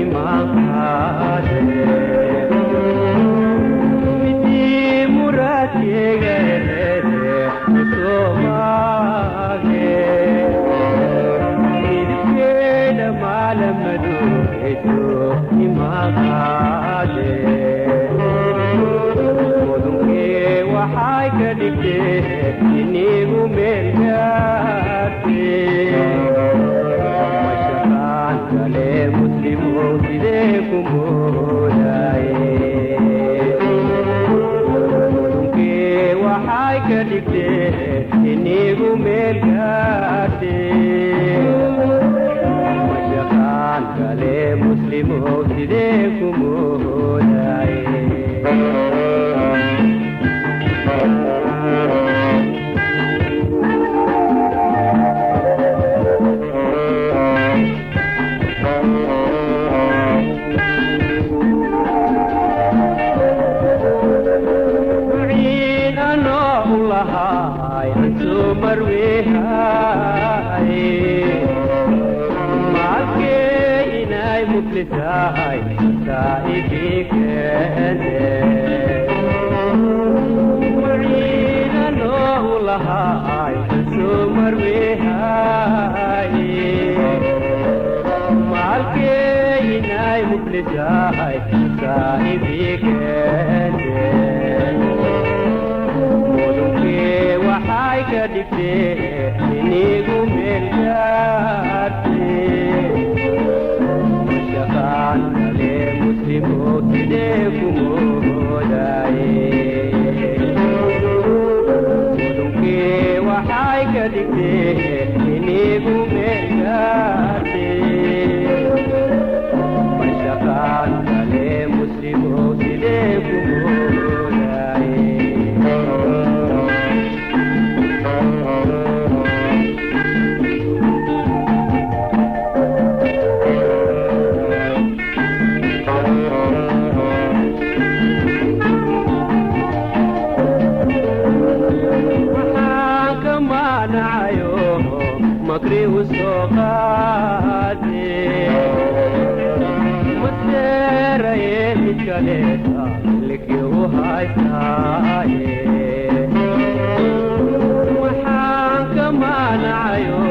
imaankaade midii muraadkeegaheede usoomaage midibkeeda maalamadooeto imaankaade mudunkee waxay ka dhigtee inigu meelgaate kale muslimo sidee ku moodaye mudunkee waxay ka dhigtee inigu meel gaadhe mashaqaan kale muslimo sidee ku moodaye maalkee inay muflisahay saa'ibii keente waciina noogu lahaay soo marweehay maalkee inay muflisahay saa'ibii keente mudunkee waxay ka dhigtee inigu meelgaate mashaqaan kale muslimo sidee ku moodaye mudunkee waxay ka dhigtee inigu meelgaate mashaqaan kale muslimo sidee ku moodaye makri usooqaade maseeraye mid kaleeta liki u haystaaye waxaan ka maanacayo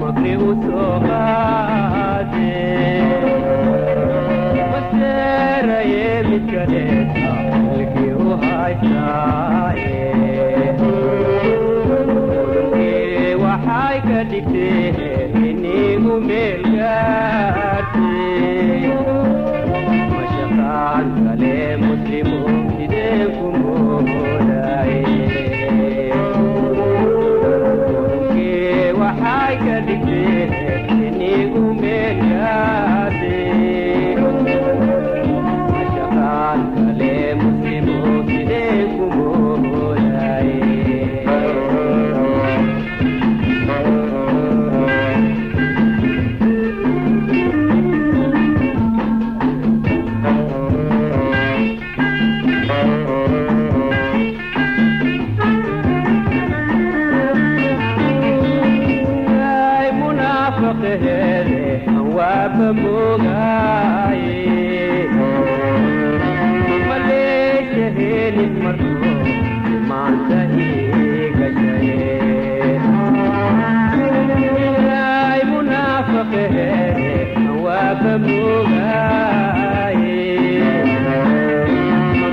makri usooqaade maseeraye mid kaleeta liki u haystaaye waxay ka dhigtee inigu meelgaate mashaqaan kale muslimo sidee ku moodaye mudunkee waxay ka dhigtee inigu meelgaate mashaqaan kale muslimo sidee ku moodaye waaba moogaye maleesha helin marko maanta igashaye ay munaafaqeene waaba moogaye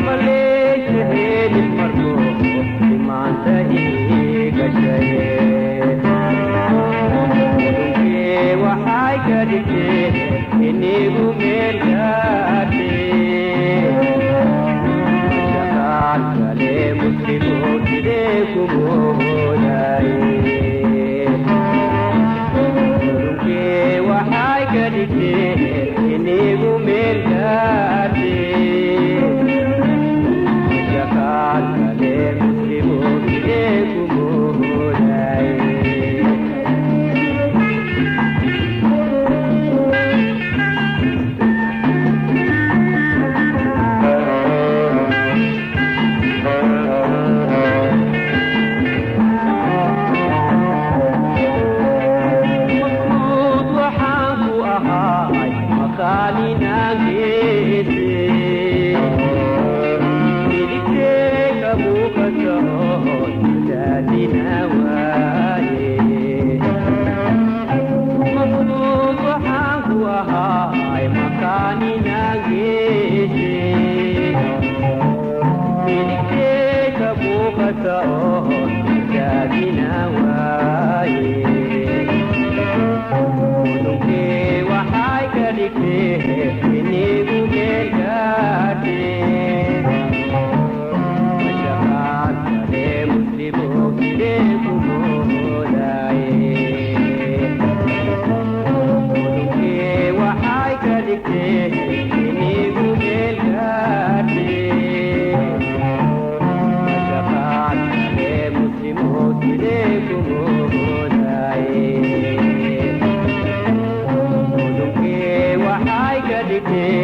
maleesha helin marko maanta igashaye waxay ka dhigtee inigu meelgaate mashaqaan kale muslimo sidee ku moodaye mudunkee waxay ka dhigtee inigu Thank you.